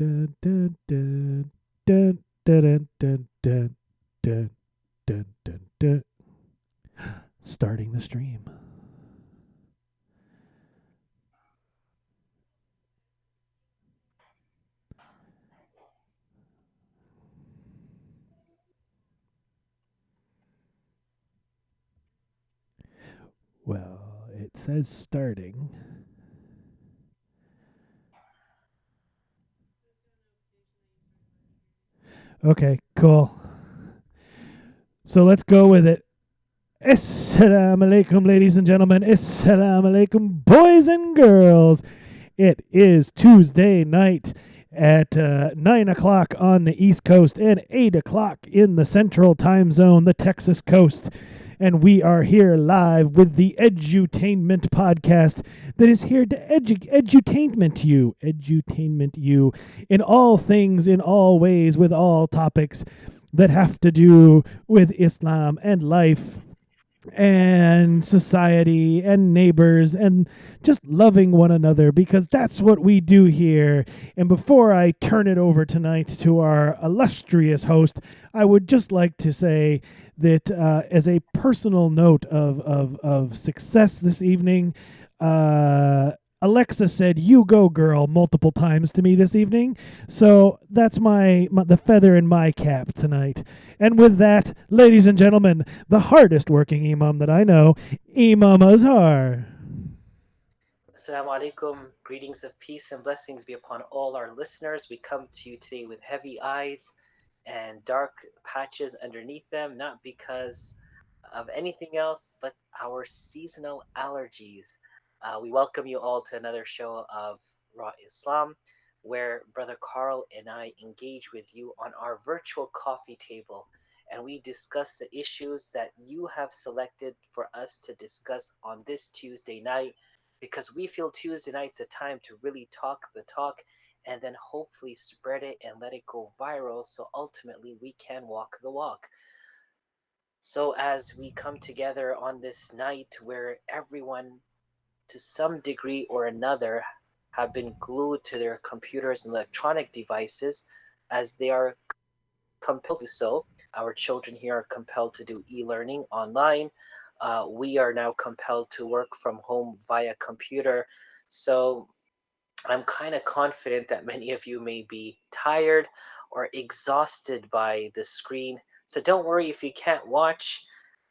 dun, dun, dun, dun, dun, dun, dun, dun, dun, dun, dun. Starting the stream. Well, it says starting. Okay, cool. So let's go with it. Assalamu alaikum, ladies and gentlemen. Assalamu alaikum, boys and girls. It is Tuesday night at 9 o'clock on the East Coast and 8 o'clock in the Central Time Zone, the Texas coast. And we are here live with the Edutainment podcast that is here to edutainment you in all things, in all ways, with all topics that have to do with Islam and life and society and neighbors and just loving one another, because that's what we do here. And before I turn it over tonight to our illustrious host, I would just like to say that as a personal note of success this evening, Alexa said "you go girl" multiple times to me this evening, so that's my the feather in my cap tonight. And with that, ladies and gentlemen, the hardest working imam that I know, Imam Azhar. Assalamu alaikum. Greetings of peace and blessings be upon all our listeners. We come to you today with heavy eyes and dark patches underneath them, not because of anything else, but our seasonal allergies. We welcome you all to another show of Raw Islam, where Brother Carl and I engage with you on our virtual coffee table, and we discuss the issues that you have selected for us to discuss on this Tuesday night, because we feel Tuesday night's a time to really talk the talk and then hopefully spread it and let it go viral so ultimately we can walk the walk. So, as we come together on this night where everyone, to some degree or another, have been glued to their computers and electronic devices as they are compelled to do so, our children here are compelled to do e learning online. We are now compelled to work from home via computer. So, I'm kind of confident that many of you may be tired or exhausted by the screen. So don't worry if you can't watch.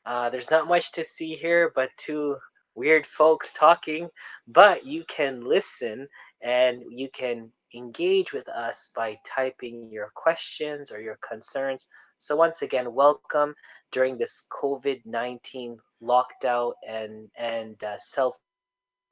There's not much to see here but two weird folks talking, but you can listen and you can engage with us by typing your questions or your concerns. So, once again, welcome during this COVID 19 lockdown and self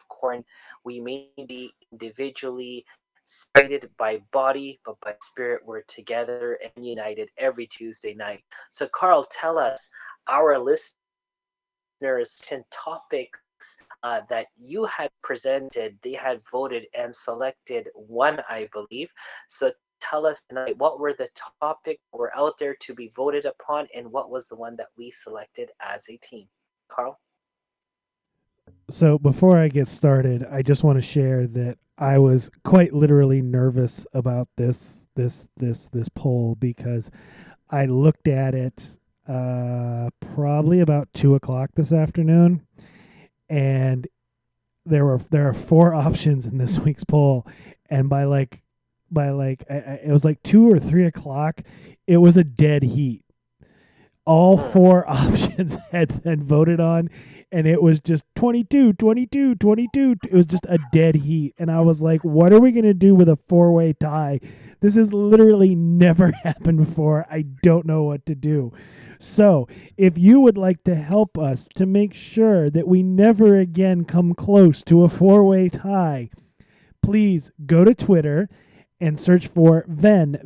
quarantine. We may be individually separated by body, but by spirit, we're together and united every Tuesday night. So, Carl, tell us, our listeners, 10 topics that you had presented. They had voted and selected one, I believe. So, tell us tonight, what were the topics that were out there to be voted upon, and what was the one that we selected as a team? Carl? So before I get started, I just want to share that I was quite literally nervous about this poll, because I looked at it probably about 2 o'clock this afternoon, and there are four options in this week's poll, and it was like 2 or 3 o'clock, it was a dead heat. All four options had been voted on, and it was just 22, 22, 22. It was just a dead heat, and I was like, what are we going to do with a four-way tie? This has literally never happened before. I don't know what to do. So if you would like to help us to make sure that we never again come close to a four-way tie, please go to Twitter and search for VennNetwork,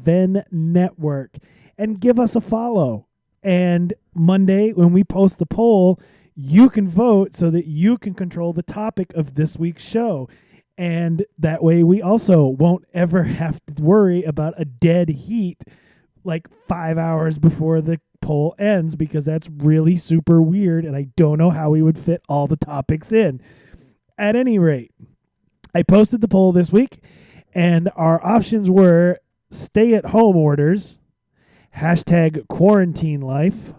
VennNetwork, and give us a follow. And Monday, when we post the poll, you can vote so that you can control the topic of this week's show. And that way we also won't ever have to worry about a dead heat like 5 hours before the poll ends, because that's really super weird, and I don't know how we would fit all the topics in. At any rate, I posted the poll this week, and our options were stay at home orders, hashtag quarantine life,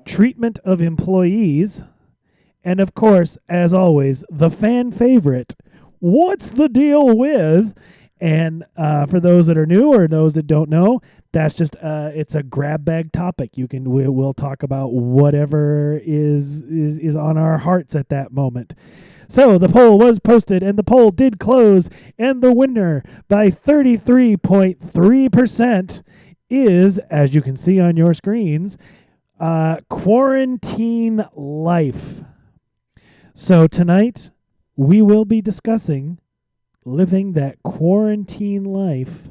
treatment of employees, and of course, as always, the fan favorite, what's the deal with? And for those that are new or those that don't know, that's just it's a grab bag topic. We'll talk about whatever is on our hearts at that moment. So the poll was posted, and the poll did close, and the winner by 33.3% is, as you can see on your screens, quarantine life. So tonight we will be discussing living that quarantine life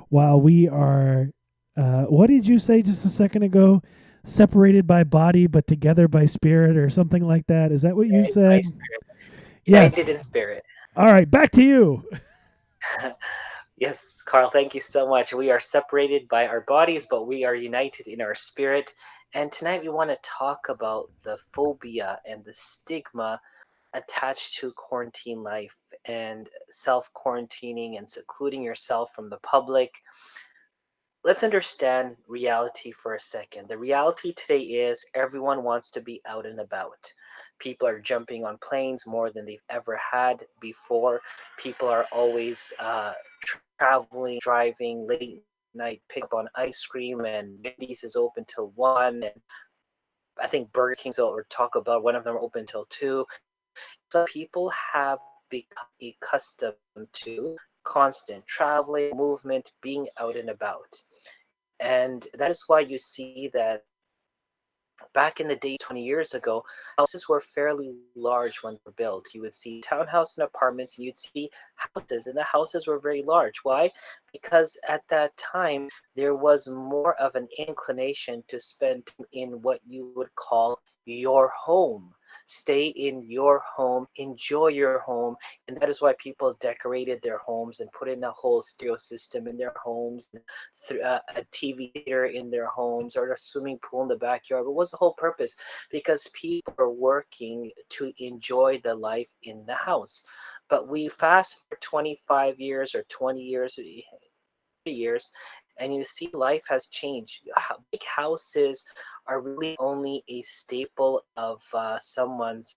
while we are, what did you say just a second ago? Separated by body but together by spirit or something like that. Is that what you United by said? spirit. United Yes. in spirit. All right, back to you. Yes, Carl, thank you so much. We are separated by our bodies, but we are united in our spirit. And tonight we want to talk about the phobia and the stigma attached to quarantine life and self quarantining and secluding yourself from the public. Let's understand reality for a second. The reality today is everyone wants to be out and about. People are jumping on planes more than they've ever had before. People are always traveling, driving late night, pick up on ice cream, and Wendy's is open till 1, and I think Burger King's or Taco Bell, one of them are open till 2. It's like people have become accustomed to constant traveling, movement, being out and about. And that is why you see that back in the days 20 years ago, houses were fairly large when they were built. You would see townhouse and apartments, and you'd see houses, and the houses were very large. Why? Because at that time, there was more of an inclination to spend time in what you would call your home. Stay in your home, enjoy your home, and that is why people decorated their homes and put in a whole stereo system in their homes, a TV theater in their homes, or a swimming pool in the backyard. But what's the whole purpose? Because people are working to enjoy the life in the house. But we fast for 25 years or 20 years, 30 years, and you see life has changed. Big houses are really only a staple of someone's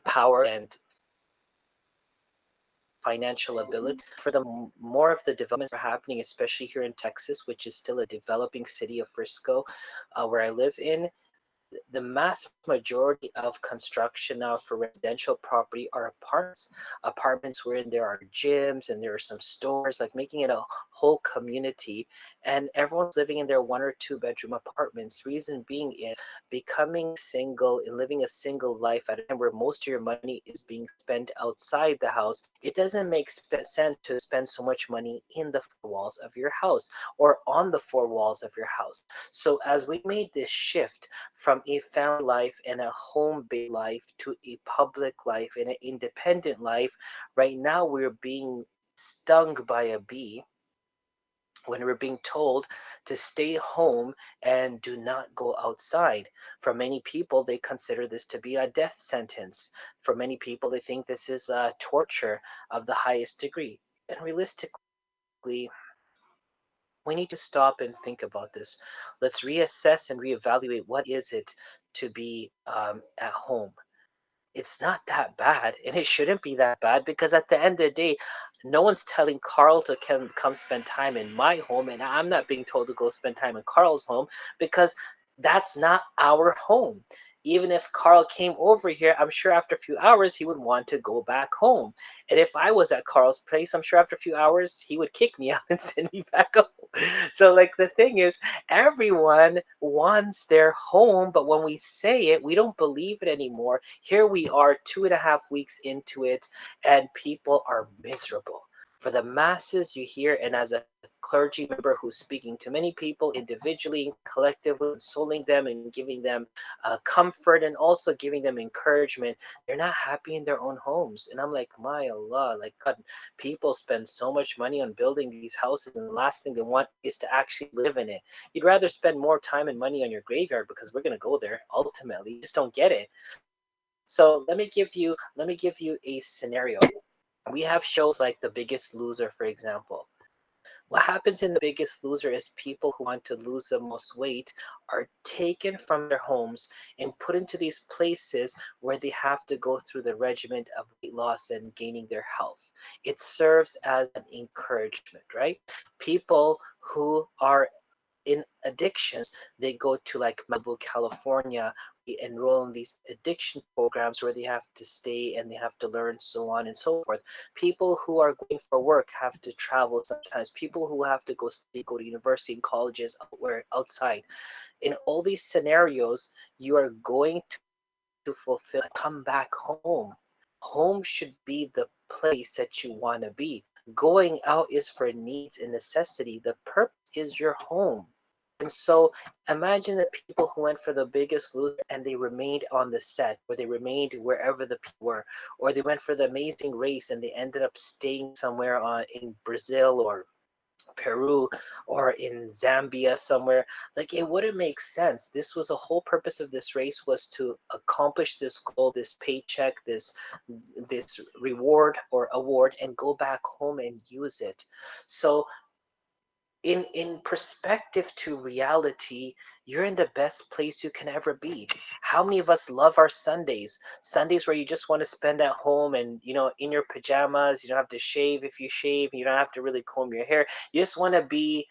power and financial ability. For the more of the developments are happening, especially here in Texas, which is still a developing city of Frisco, where I live in, the mass majority of construction now for residential property are apartments. Apartments wherein there are gyms and there are some stores, like making it a whole community. And everyone's living in their 1 or 2 bedroom apartments. Reason being is becoming single and living a single life at a time where most of your money is being spent outside the house. It doesn't make sense to spend so much money in the four walls of your house or on the four walls of your house. So as we made this shift from a family life and a home based life to a public life and an independent life, right now we're being stung by a bee when we're being told to stay home and do not go outside. For many people, they consider this to be a death sentence. For many people, they think this is torture of the highest degree. And realistically, we need to stop and think about this. Let's reassess and reevaluate what is it to be at home. It's not that bad, and it shouldn't be that bad because at the end of the day, no one's telling Carl to come spend time in my home, and I'm not being told to go spend time in Carl's home because that's not our home. Even if Carl came over here, I'm sure after a few hours he would want to go back home. And if I was at Carl's place, I'm sure after a few hours he would kick me out and send me back home. So, like, the thing is, everyone wants their home, but when we say it, we don't believe it anymore. Here we are, 2.5 weeks into it, and people are miserable. For the masses, you hear, and as a clergy member who's speaking to many people individually and collectively, consoling them and giving them comfort and also giving them encouragement, they're not happy in their own homes. And I'm like, my Allah, like, God, people spend so much money on building these houses, and the last thing they want is to actually live in it. You'd rather spend more time and money on your graveyard because we're going to go there ultimately. You just don't get it. So let me give you a scenario. We have shows like The Biggest Loser, for example. What happens in The Biggest Loser is people who want to lose the most weight are taken from their homes and put into these places where they have to go through the regimen of weight loss and gaining their health. It serves as an encouragement, right? People who are in addictions, they go to like Malibu, California, we enroll in these addiction programs where they have to stay and they have to learn, so on and so forth. People who are going for work have to travel sometimes. People who have to go study, go to university and colleges outside. In all these scenarios, you are going to fulfill come back home. Home should be the place that you want to be. Going out is for needs and necessity. The purpose is your home. And so imagine the people who went for The Biggest Loser and they remained on the set, or they remained wherever the people were, or they went for The Amazing Race and they ended up staying somewhere in Brazil or Peru or in Zambia somewhere. Like, it wouldn't make sense. This was the whole purpose of this race, was to accomplish this goal, this paycheck, this reward or award, and go back home and use it. So in perspective to reality, you're in the best place you can ever be. How many of us love our Sundays where you just want to spend at home and, in your pajamas, you don't have to shave if you shave, you don't have to really comb your hair, you just want to be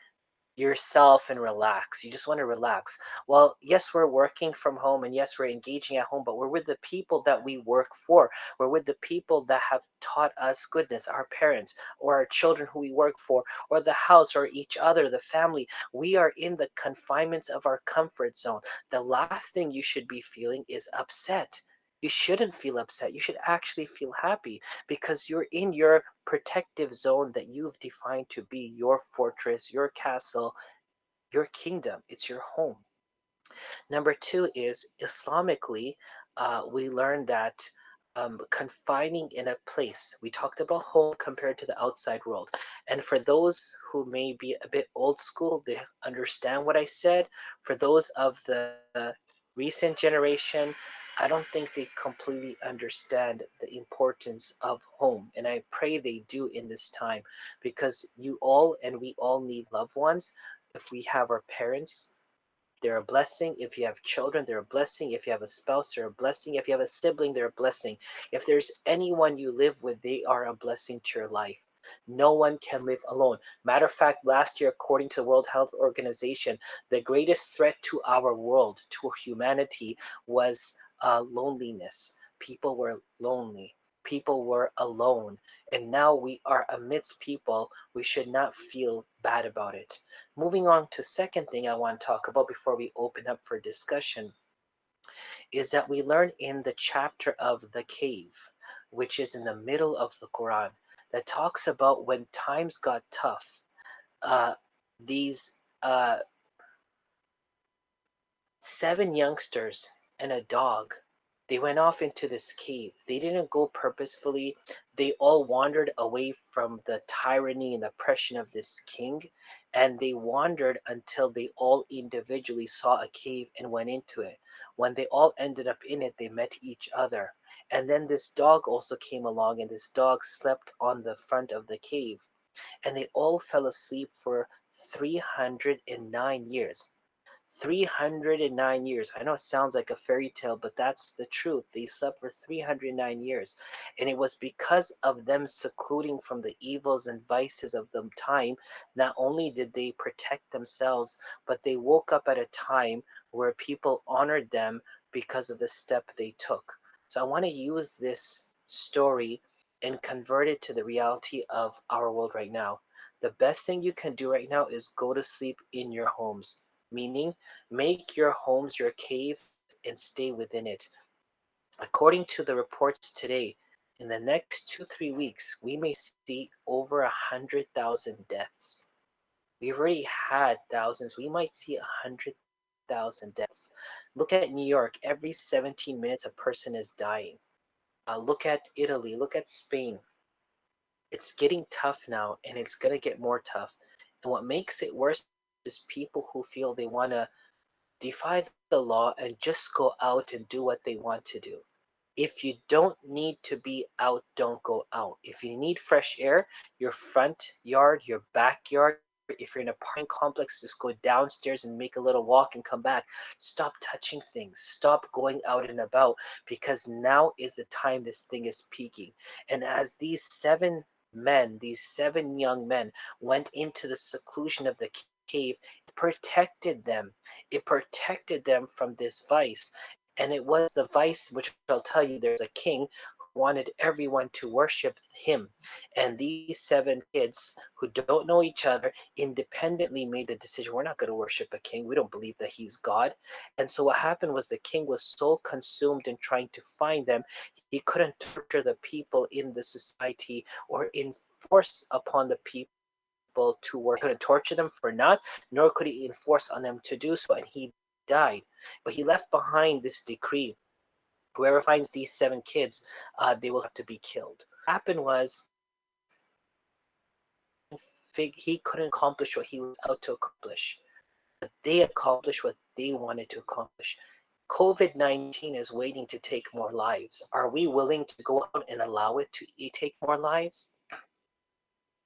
yourself and relax. You just want to relax. Well, yes, we're working from home and yes, we're engaging at home, but we're with the people that we work for. We're with the people that have taught us goodness, our parents or our children who we work for, or the house or each other, the family. We are in the confinements of our comfort zone. The last thing you should be feeling is upset. You shouldn't feel upset. You should actually feel happy because you're in your protective zone that you've defined to be your fortress, your castle, your kingdom. It's your home. Number two is Islamically, we learned that confining in a place, we talked about home compared to the outside world. And for those who may be a bit old school, they understand what I said. For those of the recent generation, I don't think they completely understand the importance of home. And I pray they do in this time, because you all and we all need loved ones. If we have our parents, they're a blessing. If you have children, they're a blessing. If you have a spouse, they're a blessing. If you have a sibling, they're a blessing. If there's anyone you live with, they are a blessing to your life. No one can live alone. Matter of fact, last year, according to the World Health Organization, the greatest threat to our world, to humanity, was loneliness. People were lonely. People were alone. And now we are amidst people. We should not feel bad about it. Moving on to second thing I want to talk about before we open up for discussion is that we learn in the chapter of the cave, which is in the middle of the Quran, that talks about when times got tough. Uh, these uh, seven youngsters and a dog. They went off into this cave. They didn't go purposefully. They all wandered away from the tyranny and oppression of this king. And they wandered until they all individually saw a cave and went into it. When they all ended up in it, they met each other. And then this dog also came along, and this dog slept on the front of the cave. And they all fell asleep for 309 years. 309 years. I know it sounds like a fairy tale, but that's the truth. They slept for 309 years. And it was because of them secluding from the evils and vices of the time. Not only did they protect themselves, but they woke up at a time where people honored them because of the step they took. So I want to use this story and convert it to the reality of our world right now. The best thing you can do right now is go to sleep in your homes, meaning make your homes your cave and stay within it. According to the reports today, in the next 2-3 weeks, we may see over 100,000 deaths. We've already had thousands. We might see 100,000 deaths. Look at New York. Every 17 minutes, a person is dying. Look at Italy. Look at Spain. It's getting tough now, and it's going to get more tough. And what makes it worse is people who feel they want to defy the law and just go out and do what they want to do. If you don't need to be out, don't go out. If you need fresh air, your front yard, your backyard, if you're in an apartment complex, just go downstairs and make a little walk and come back. Stop touching things. Stop going out and about, because now is the time this thing is peaking. And as these 7 men, these 7 young men went into the seclusion of the cave, it protected them. It protected them from this vice. And it was the vice, which I'll tell you, there was a king who wanted everyone to worship him. And these 7 kids who don't know each other independently made the decision, we're not going to worship a king. We don't believe that he's God. And so what happened was the king was so consumed in trying to find them, he couldn't torture the people in the society or enforce upon the people to worship. He couldn't torture them for not, nor could he enforce on them to do so, and he died. But he left behind this decree: whoever finds these 7 kids, they will have to be killed. What happened was he couldn't accomplish what he was out to accomplish, but they accomplished what they wanted to accomplish. COVID-19 is waiting to take more lives. Are we willing to go out and allow it to take more lives?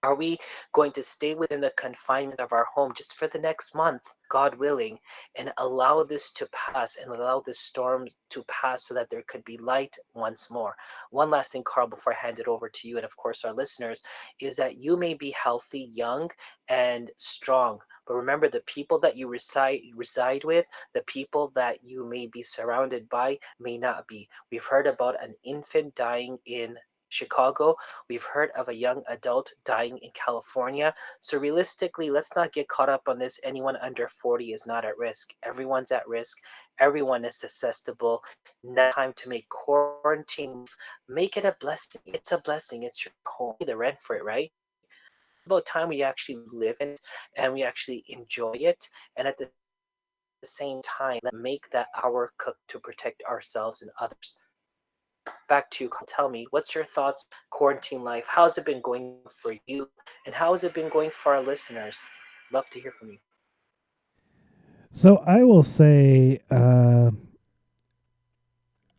Are we going to stay within the confinement of our home just for the next month, God willing, and allow this to pass and allow this storm to pass so that there could be light once more? One last thing, Carl, before I hand it over to you and, of course, our listeners, is that you may be healthy, young, and strong. But remember, the people that you reside with, the people that you may be surrounded by, may not be. We've heard about an infant dying in Chicago. We've heard of a young adult dying in California. So realistically, let's not get caught up on this. Anyone under 40 is not at risk. Everyone's at risk. Everyone is susceptible. Now time to make quarantine life, make it a blessing. It's a blessing. It's your home. You pay the rent for it, right? It's about time we actually live in it and we actually enjoy it. And at the same time, let's make that our cook to protect ourselves and others. Back to you, Carl. Tell me, what's your thoughts, quarantine life? How's it been going for you? And how has it been going for our listeners? Love to hear from you. So I will say, I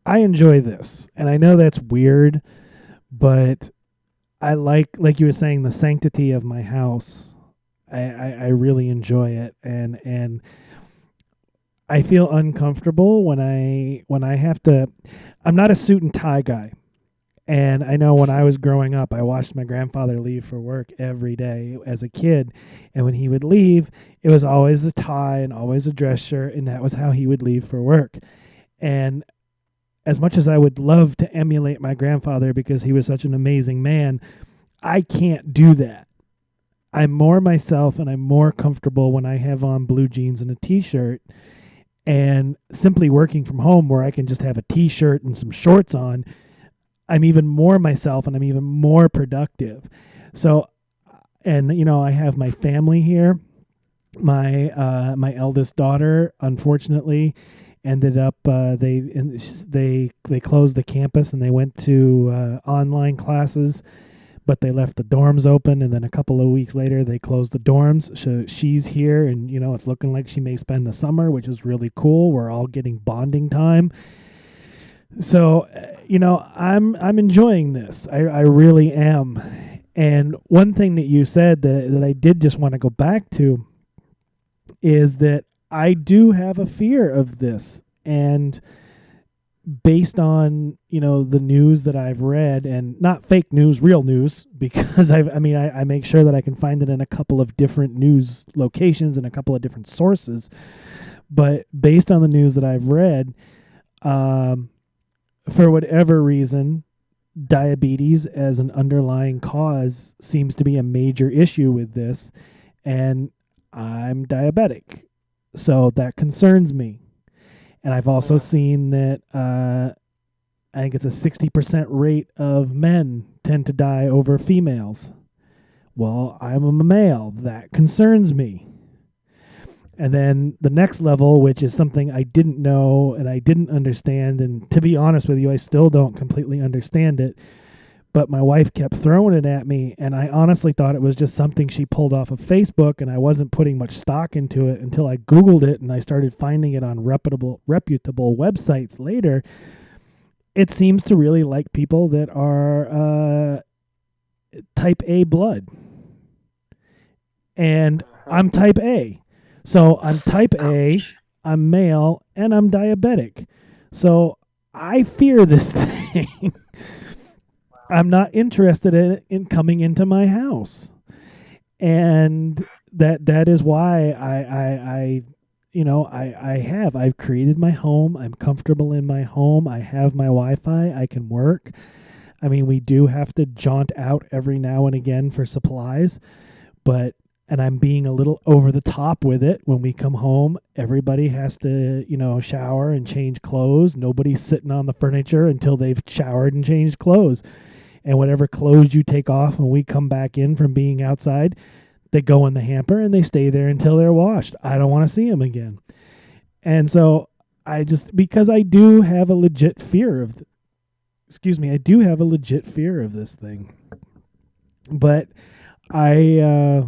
enjoy this, and I know that's weird, but I like you were saying, the sanctity of my house. I really enjoy it, and I feel uncomfortable when I have to. I'm not a suit and tie guy, and I know when I was growing up, I watched my grandfather leave for work every day as a kid, and when he would leave, it was always a tie and always a dress shirt, and that was how he would leave for work. And as much as I would love to emulate my grandfather because he was such an amazing man, I can't do that. I'm more myself and I'm more comfortable when I have on blue jeans and a t-shirt, and simply working from home where I can just have a t-shirt and some shorts on. I'm even more myself and I'm even more productive. So, and I have my family here. My eldest daughter, unfortunately, ended up they closed the campus and they went to online classes, but they left the dorms open, and then a couple of weeks later they closed the dorms. So she's here, and it's looking like she may spend the summer, which is really cool. We're all getting bonding time. So I'm enjoying this. I really am. And one thing that you said that I did just want to go back to is that I do have a fear of this, and based on the news that I've read, and not fake news, real news, because I make sure that I can find it in a couple of different news locations and a couple of different sources. But based on the news that I've read, for whatever reason, diabetes as an underlying cause seems to be a major issue with this, and I'm diabetic, so that concerns me. And I've also seen that I think it's a 60% rate of men tend to die over females. Well, I'm a male. That concerns me. And then the next level, which is something I didn't know and I didn't understand, and to be honest with you, I still don't completely understand it, but my wife kept throwing it at me, and I honestly thought it was just something she pulled off of Facebook, and I wasn't putting much stock into it until I Googled it and I started finding it on reputable websites later. it seems to really like people that are type A blood, and Hmm. I'm type A. So I'm type A, Ouch. I'm male, and I'm diabetic. So I fear this thing. I'm not interested in coming into my house. And that is why I've created my home. I'm comfortable in my home. I have my Wi-Fi. I can work. I mean, we do have to jaunt out every now and again for supplies, but and I'm being a little over the top with it. When we come home, everybody has to, shower and change clothes. Nobody's sitting on the furniture until they've showered and changed clothes. And whatever clothes you take off when we come back in from being outside, they go in the hamper and they stay there until they're washed. I don't want to see them again. And so because I do have a legit fear of, excuse me, I do have a legit fear of this thing. But I,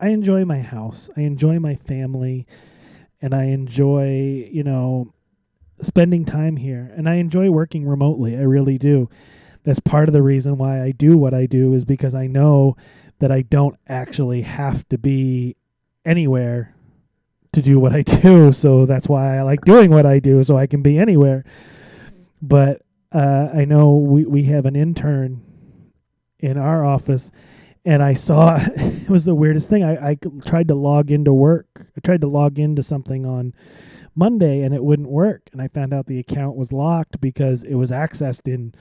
I enjoy my house. I enjoy my family, and I enjoy, spending time here. And I enjoy working remotely. I really do. That's part of the reason why I do what I do, is because I know that I don't actually have to be anywhere to do what I do. So that's why I like doing what I do, so I can be anywhere. But I know we have an intern in our office, and I saw it was the weirdest thing. I tried to log into work. I tried to log into something on Monday, and it wouldn't work. And I found out the account was locked because it was accessed in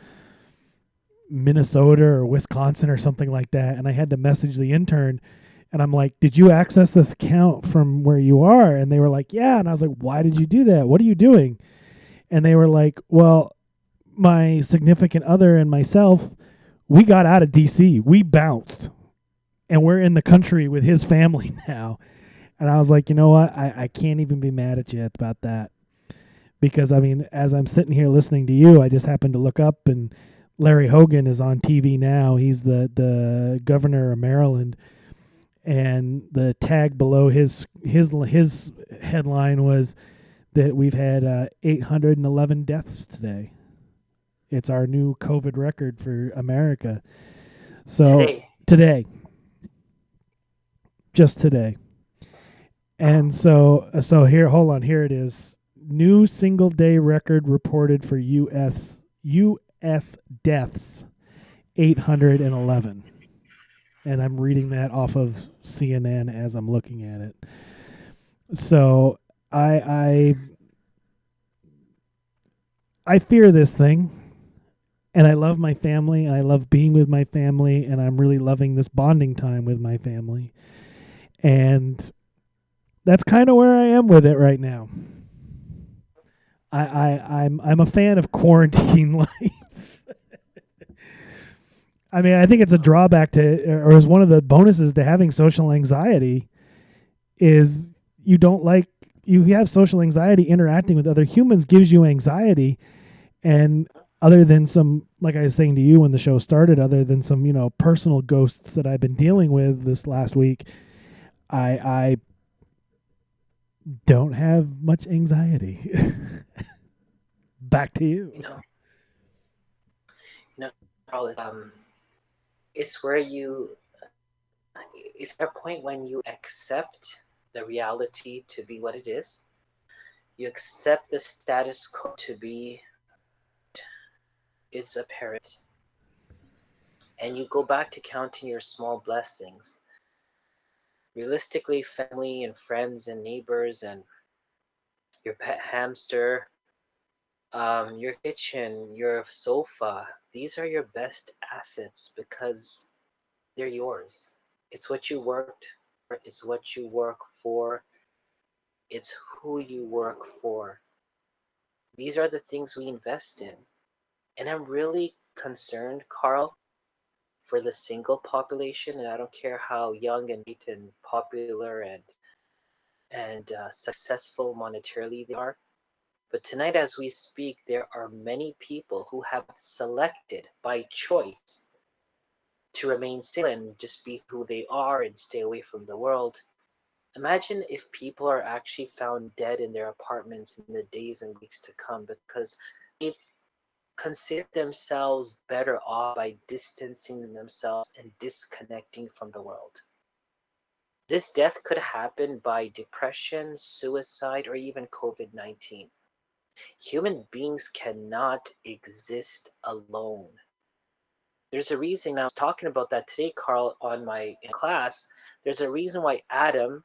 Minnesota or Wisconsin or something like that. And I had to message the intern, and I'm like, "Did you access this account from where you are?" And they were like, "Yeah." And I was like, "Why did you do that? What are you doing?" And they were like, "Well, my significant other and myself, we got out of DC. We bounced, and we're in the country with his family now." And I was like, "You know what? I can't even be mad at you about that." Because I mean, as I'm sitting here listening to you, I just happened to look up, and Larry Hogan is on TV now. He's the governor of Maryland, and the tag below his headline was that we've had 811 deaths today. It's our new COVID record for America. So Today. today, just today. And so here, hold on, here it is. New single day record reported for US deaths, 811. And I'm reading that off of CNN as I'm looking at it. So I I fear this thing, and I love my family, and I love being with my family, and I'm really loving this bonding time with my family. And that's kind of where I am with it right now. I'm a fan of quarantine life. I mean, I think it's a drawback to, or is one of the bonuses to having social anxiety, is you don't like, you have social anxiety. Interacting with other humans gives you anxiety. And other than some, like I was saying to you when the show started, other than some, personal ghosts that I've been dealing with this last week, I don't have much anxiety. Back to You you. know, you know, Carl, it's where you, it's a point when you accept the reality to be what it is. You accept the status quo to be its apparent, and you go back to counting your small blessings. Realistically, family and friends and neighbors and your pet hamster, your kitchen, your sofa, these are your best assets because they're yours. It's what you worked for, it's what you work for, it's who you work for. These are the things we invest in. And I'm really concerned, Carl, for the single population, and I don't care how young and great and popular and successful monetarily they are. But tonight, as we speak, there are many people who have selected by choice to remain single and just be who they are and stay away from the world Imagine if people are actually found dead in their apartments in the days and weeks to come because they've considered themselves better off by distancing themselves and disconnecting from the world. This death could happen by depression, suicide, or even COVID 19. Human beings cannot exist alone. There's a reason I was talking about that today, Carl, on my in class. There's a reason why Adam,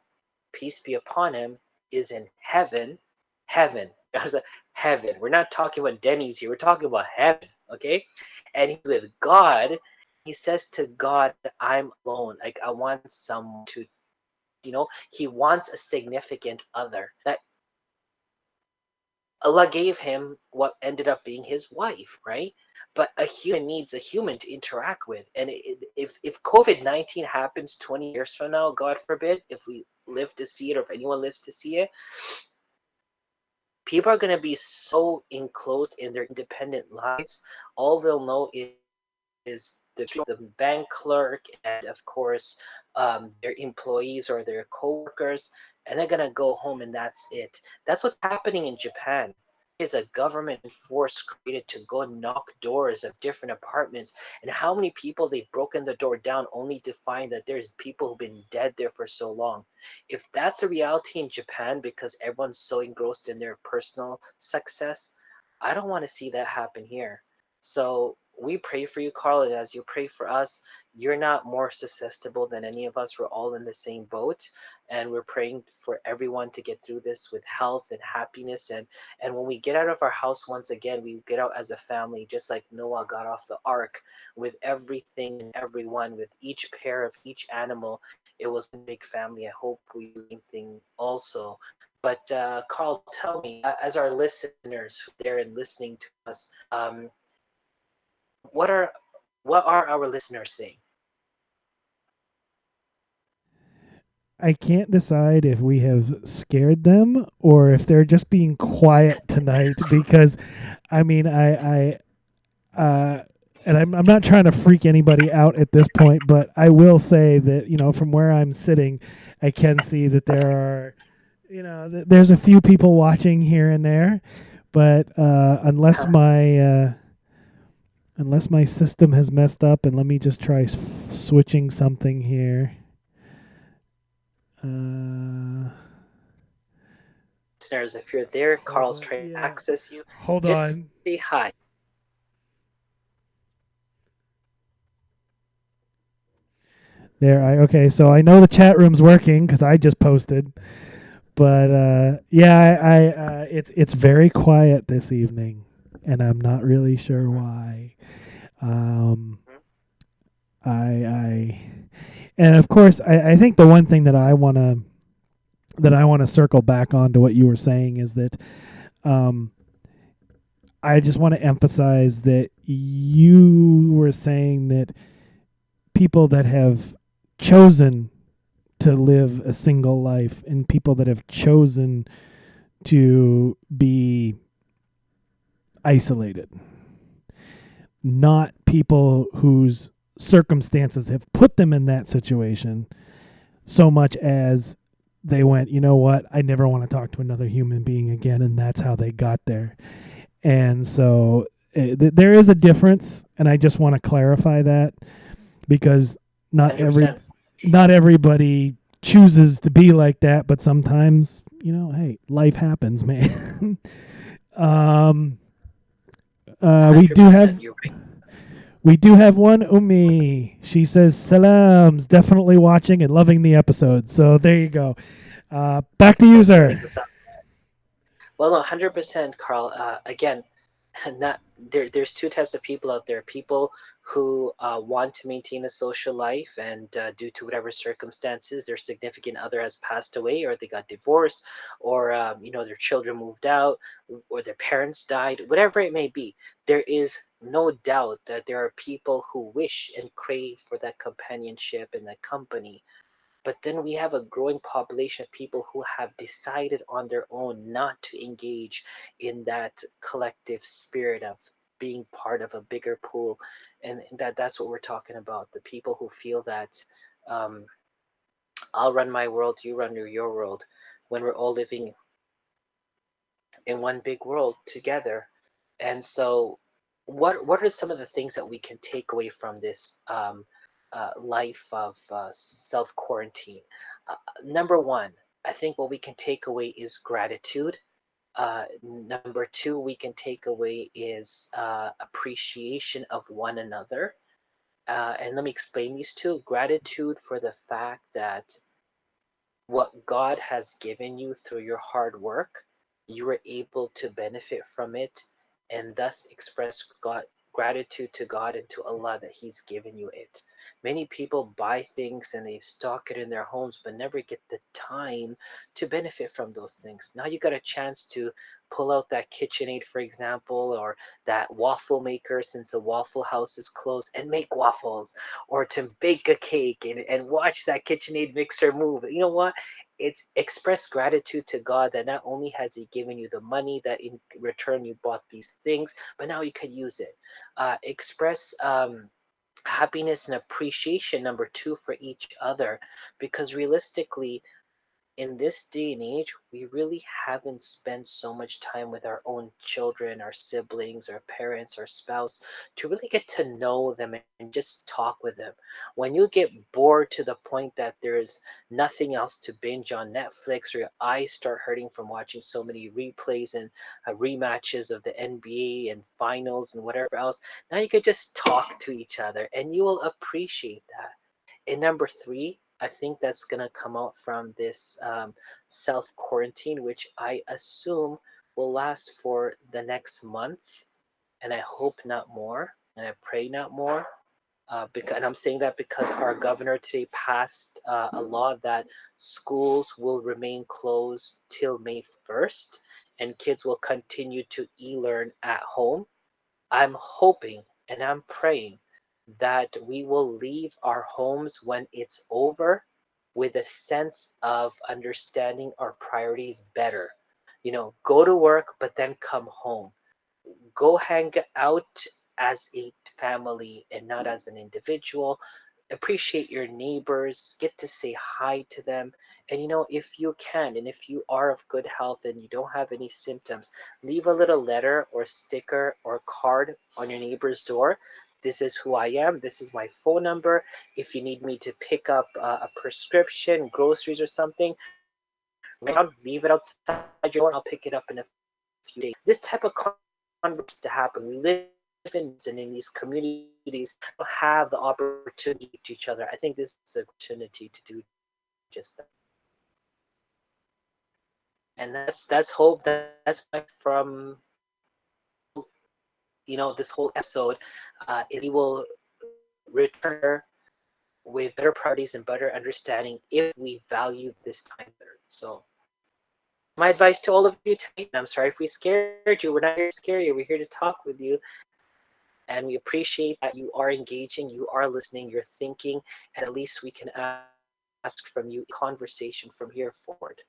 peace be upon him, is in heaven. Heaven. There's a heaven. We're not talking about Denny's here. We're talking about heaven, okay? And he's with God. He says to God, I'm alone. Like, I want someone to, he wants a significant other. That Allah gave him what ended up being his wife, right? But a human needs a human to interact with. And if COVID-19 happens 20 years from now, God forbid, if we live to see it or if anyone lives to see it, people are going to be so enclosed in their independent lives. All they'll know is the bank clerk and, of course, their employees or their coworkers, and they're going to go home and that's it. That's what's happening in Japan. Is a government force created to go knock doors of different apartments, and how many people they've broken the door down only to find that there's people who've been dead there for so long. If that's a reality in Japan because everyone's so engrossed in their personal success, I don't want to see that happen here. So we pray for you, Carl, and as you pray for us, you're not more susceptible than any of us. We're all in the same boat, and we're praying for everyone to get through this with health and happiness. And when we get out of our house once again, we get out as a family, just like Noah got off the ark with everything and everyone, with each pair of each animal. It was one big family. I hope we do the same thing also. But Carl, tell me, as our listeners who are there and listening to us, what are our listeners saying? I can't decide if we have scared them or if they're just being quiet tonight because I mean I and I'm not trying to freak anybody out at this point, but I will say that, from where I'm sitting, I can see that there are, there's a few people watching here and there, but unless my system has messed up, and let me just try switching something here. Listeners, if you're there, Hold Carl's on. trying to Yeah. access you. Hold Just on. say hi. There. Okay. So I know the chat room's working because I just posted. But yeah, it's very quiet this evening, and I'm not really sure Mhm, why. Um, mhm. I and of course I think the one thing that I want to circle back on to what you were saying is that um, I just want to emphasize that you were saying that people that have chosen to live a single life and people that have chosen to be isolated, not people whose circumstances have put them in that situation so much as they went, you know what, I never want to talk to another human being again, and that's how they got there. And so there is a difference, and I just want to clarify that because not every 100%. not everybody chooses to be like that, but sometimes, hey, life happens, man. um we do 100%. have You're right. one Umi. She says salams, definitely watching and loving the episode. So there you go. Back to you, Thank you. sir. Makes us sound. Well, no, 100%, Carl. Again, not there's two types of people out there: people who want to maintain a social life, and due to whatever circumstances, their significant other has passed away, or they got divorced, or their children moved out, or their parents died, whatever it may be. There is no doubt that there are people who wish and crave for that companionship and that company. But then we have a growing population of people who have decided on their own not to engage in that collective spirit of being part of a bigger pool, and that's what we're talking about. The people who feel that um, I'll run my world, you run your world, when we're all living in one big world together. And so, what are some of the things that we can take away from this life of self quarantine? Number one, I think what we can take away is gratitude. Number two, we can take away is appreciation of one another. And let me explain these two: gratitude for the fact that what God has given you through your hard work, you were able to benefit from it and thus express gratitude to God and to Allah that He's given you it. Many people buy things and they stock it in their homes but never get the time to benefit from those things. Now you got a chance to pull out that KitchenAid, for example, or that waffle maker since the Waffle House is closed and make waffles, or to bake a cake and watch that KitchenAid mixer move. You know what? It's express gratitude to God that not only has He given you the money, that in return you bought these things, but now you could use it. Express happiness and appreciation, number two, for each other, because realistically, in this day and age, we really haven't spent so much time with our own children, our siblings, our parents, our spouse to really get to know them and just talk with them. When you get bored to the point that there's nothing else to binge on Netflix, or your eyes start hurting from watching so many replays and rematches of the NBA and finals and whatever else, now you could just talk to each other and you will appreciate that. And number three, I think that's going to come out from this self quarantine, which I assume will last for the next month. And I hope not more. And I pray not more. And I'm saying that because our governor today passed a law that schools will remain closed till May 1st and kids will continue to e learn at home. I'm hoping and I'm praying that we will leave our homes when it's over with a sense of understanding our priorities better. You know, go to work, but then come home. Go hang out as a family and not as an individual. Appreciate your neighbors, get to say hi to them. And you know, if you can, and if you are of good health and you don't have any symptoms, leave a little letter or sticker or card on your neighbor's door. This is who I am. This is my phone number. If you need me to pick up a prescription, groceries, or something, write it down, leave it outside your door, and I'll pick it up in a few days. This type of conversation needs to happen. We live in cities and in these communities that don't have the opportunity to speak to each other. I think this is a great opportunity to do just that. And that's hope. That's my from this whole this whole episode, is that we will return together with better priorities and better understanding if we value this time together. So that's my advice to all of you tonight. And I'm sorry if we scared you. We're not here to scare you. We're here to talk with you. And we appreciate that you are engaging, you are listening, you're thinking, and at least we can ask from you conversation from here forward.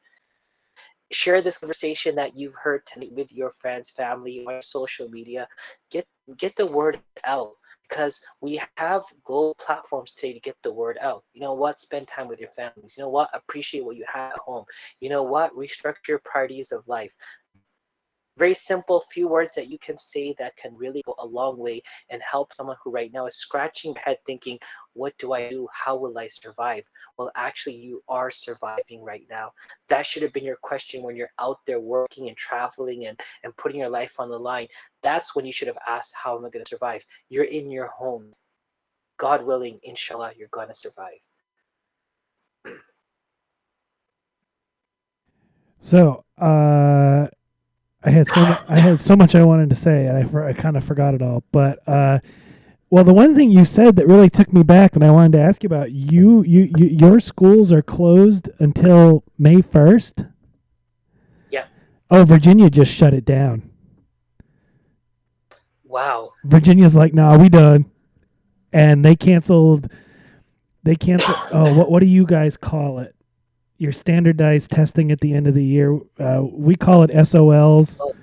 Share this conversation that you've heard tonight with your friends, family, on your social media. Get get the word out, because we have global platforms today to get the word out. You know what? Spend time with your families. You know what? Appreciate what you have at home. You know what? Restructure your priorities of life. Very simple few words that you can say that can really go a long way and help someone who right now is scratching their head thinking, what do I do? How will I survive? Well, actually, you are surviving right now. That should have been your question when you're out there working and traveling and putting your life on the line. That's when you should have asked, how am I going to survive? You're in your home. God willing, inshallah, you're going to survive. So, I had so much I wanted to say, and I kind of forgot it all. But well, the one thing you said that really took me back, and I wanted to ask you about, your schools are closed until May 1st. Yeah. Oh, Virginia just shut it down. Wow. Virginia's like, nah, we done, and they canceled. They canceled. Oh, what do you guys call it? Your standardized testing at the end of the year. We call it SOLs. Oh,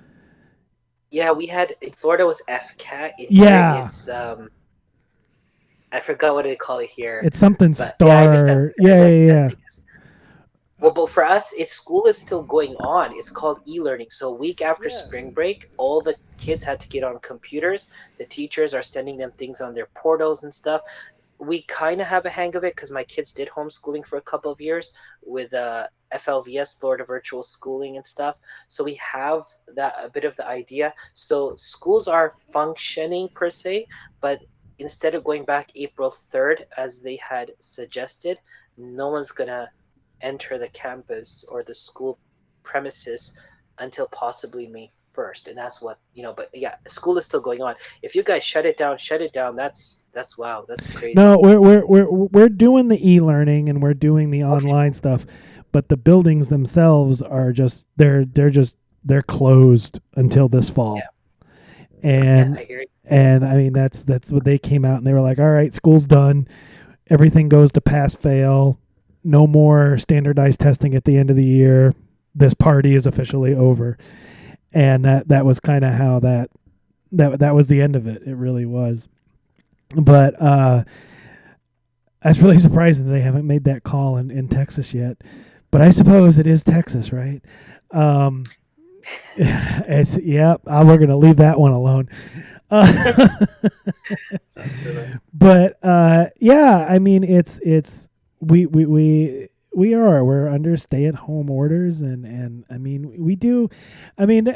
yeah, we had in Florida was FCAT. In here, Yeah, it's I forgot what they call it here, it's something but yeah, I understand star. Yeah, yeah, standardized yeah. testing. Well, but for us, it's school is still going on. It's called e-learning. So a week after Yeah. spring break, all the kids had to get on computers. The teachers are sending them things on their portals and stuff. We kind of have a hang of it because my kids did homeschooling for a couple of years with FLVS, Florida Virtual Schooling and stuff. So we have that a bit of the idea. So schools are functioning per se, but instead of going back April 3rd as they had suggested, no one's gonna enter the campus or the school premises until possibly May 1st, and that's what But yeah, school is still going on. If you guys shut it down, shut it down. That's wow, that's crazy. No, we're doing the e-learning and we're doing the Okay, online stuff, but the buildings themselves are just they're closed until this fall. yeah, yeah, And I hear you. I mean that's what they came out and they were like, "All right, school's done. Everything goes to pass fail. No more standardized testing at the end of the year. This party is officially over." And that was kind of how that was the end of it. It really was. But that's really surprising that they haven't made that call in Texas yet. But I suppose it is Texas, right? Um, it's yeah. We're gonna leave that one alone. Uh, Sounds silly. but yeah, I mean, it's we're under stay at home orders, and I mean we do. I mean,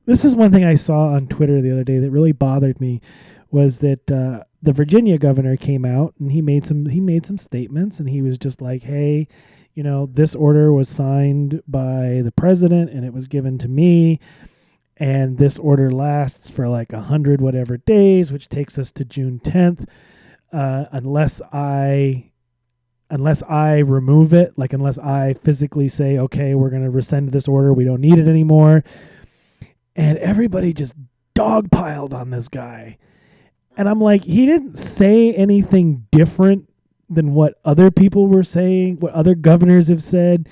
this is one thing I saw on Twitter the other day that really bothered me was that the Virginia governor came out and he made some statements and he was just like, hey, this order was signed by the president and it was given to me, and this order lasts for like 100 whatever days, which takes us to June 10th, unless I remove it, like unless I physically say, okay, we're going to rescind this order, we don't need it anymore. And everybody just dogpiled on this guy. And I'm like, he didn't say anything different than what other people were saying, what other governors have said.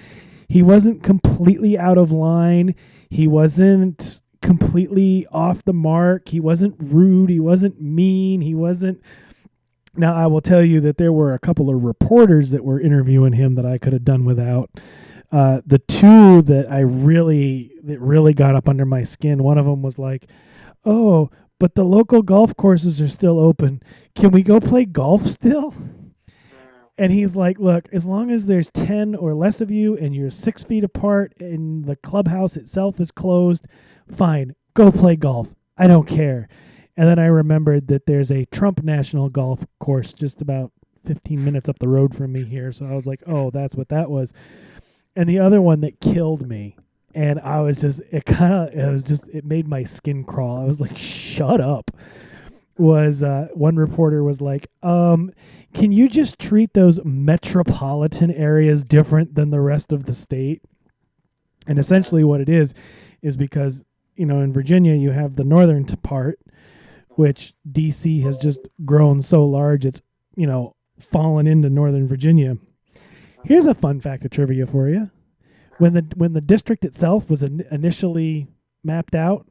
He wasn't completely out of line. He wasn't completely off the mark. He wasn't rude. He wasn't mean. He wasn't. Now, I will tell you that there were a couple of reporters that were interviewing him that I could have done without. The two that really got up under my skin, one of them was like, oh, but the local golf courses are still open. Can we go play golf still? Mm, And he's like, look, as long as there's 10 or less of you and you're 6 feet apart and the clubhouse itself is closed, fine, go play golf. I don't care. And then I remembered that there's a Trump National Golf Course just about 15 minutes up the road from me here. So I was like, oh, that's what that was. And the other one that killed me, and I was just, it made my skin crawl. I was like, shut up. Was one reporter was like, can you just treat those metropolitan areas different than the rest of the state? And essentially what it is because, in Virginia you have the northern part, which DC has just grown so large it's, fallen into Northern Virginia. Here's a fun fact of trivia for you. When the district itself was initially mapped out,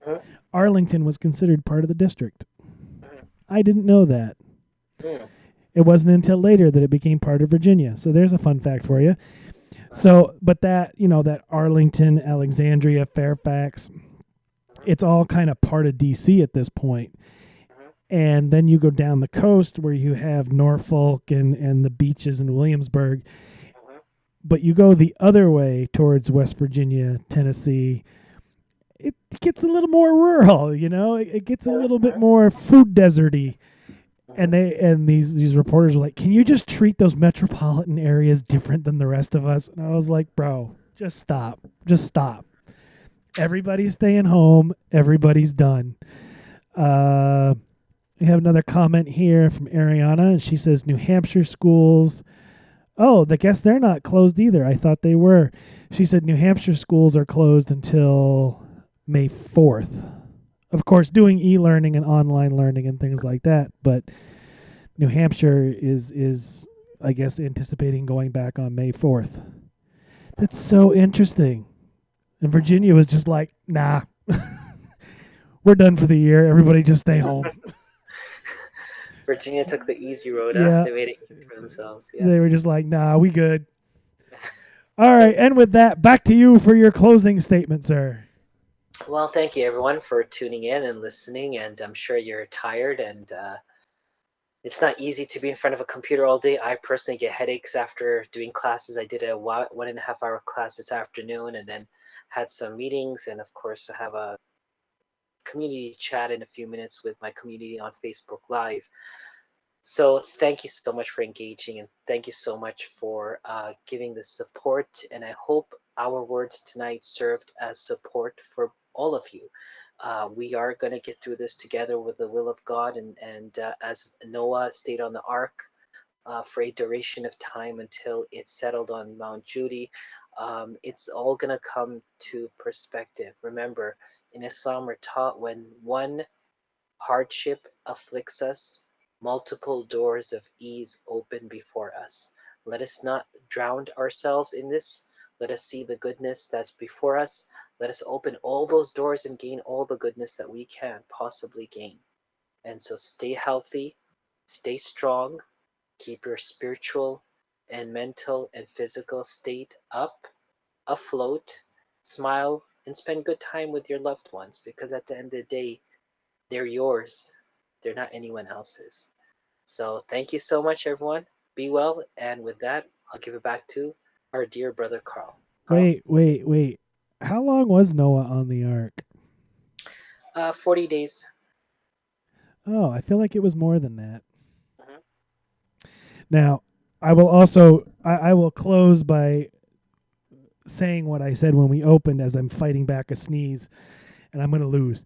mm, Arlington was considered part of the district. mm, I didn't know that. mm, It wasn't until later that it became part of Virginia. So there's a fun fact for you. So, but that Arlington, Alexandria, Fairfax, it's all kind of part of DC at this point. mm, And then you go down the coast where you have Norfolk and the beaches in Williamsburg. mm, But you go the other way towards West Virginia, Tennessee, it gets a little more rural, It gets a little bit more food deserty. And mm. these reporters were like, "Can you just treat those metropolitan areas different than the rest of us?" And I was like, "Bro, just stop. Just stop. Everybody's staying home. Everybody's done." We have another comment here from Ariana, and she says New Hampshire schools. Oh, I guess they're not closed either. I thought they were. She said New Hampshire schools are closed until May 4th. Of course, doing e-learning and online learning and things like that. But New Hampshire is I guess, anticipating going back on May 4th. That's so interesting. And Virginia was just like, nah, we're done for the year. Everybody just stay home. Virginia took the easy road, huh? Yeah. They made it easy for themselves. Yeah. They were just like, nah, we good. All right, and with that, back to you for your closing statement, sir. Well, thank you everyone for tuning in and listening, and I'm sure you're tired and it's not easy to be in front of a computer all day. I personally get headaches after doing classes. I did a 1.5 hour class this afternoon and then had some meetings, and of course, I have a community chat in a few minutes with my community on Facebook Live. So thank you so much for engaging and thank you so much for giving the support. And I hope our words tonight served as support for all of you. We are going to get through this together with the will of God. And as Noah stayed on the ark for a duration of time until it settled on Mount Judy, it's all going to come to perspective. Remember, in Islam, we're taught when one hardship afflicts us, multiple doors of ease open before us. Let us not drown ourselves in this. Let us see the goodness that's before us. Let us open all those doors and gain all the goodness that we can possibly gain. And so stay healthy, stay strong, keep your spiritual and mental and physical state up, afloat, smile, and spend good time with your loved ones because at the end of the day, they're yours. They're not anyone else's. So thank you so much, everyone. Be well. And with that, I'll give it back to our dear brother Carl. Carl? Wait. How long was Noah on the ark? 40 days. Oh, I feel like it was more than that. Mhm. Now, I will close by saying what I said when we opened as I'm fighting back a sneeze and I'm going to lose.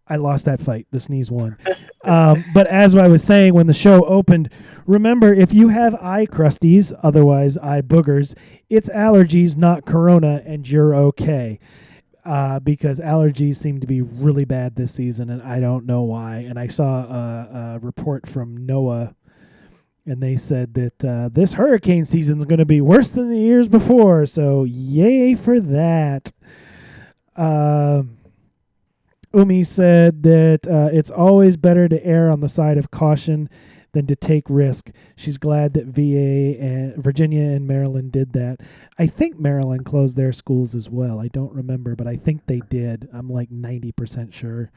I lost that fight. The sneeze won. But as I was saying when the show opened, remember if you have eye crusties, otherwise eye boogers, it's allergies, not corona, and you're okay. Because allergies seem to be really bad this season, and I don't know why. And I saw a report from NOAA, and they said that this hurricane season is going to be worse than the years before. So yay for that. Umi said that it's always better to err on the side of caution than to take risk. She's glad that VA and Virginia and Maryland did that. I think Maryland closed their schools as well. I don't remember, but I think they did. I'm like 90% sure.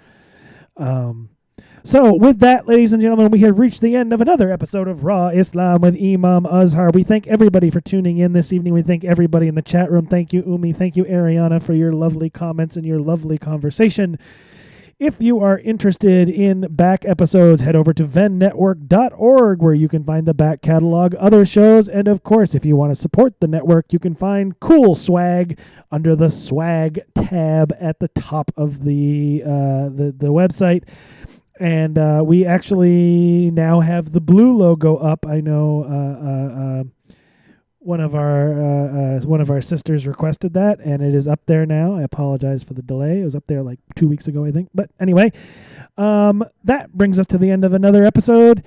So with that, ladies and gentlemen, we have reached the end of another episode of Raw Islam with Imam Azhar. We thank everybody for tuning in this evening. We thank everybody in the chat room. Thank you, Umi. Thank you, Ariana, for your lovely comments and your lovely conversation. If you are interested in back episodes, head over to VennNetwork.org where you can find the back catalog, other shows, and of course, if you want to support the network, you can find cool swag under the swag tab at the top of the website. And we actually now have the blue logo up. I know one of our sisters requested that, and it is up there now. I apologize for the delay. It was up there like 2 weeks ago, I think. But anyway, that brings us to the end of another episode.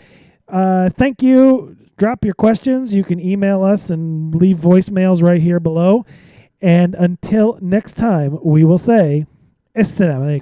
Thank you. Drop your questions. You can email us and leave voicemails right here below. And until next time, we will say, Assalamu alaikum.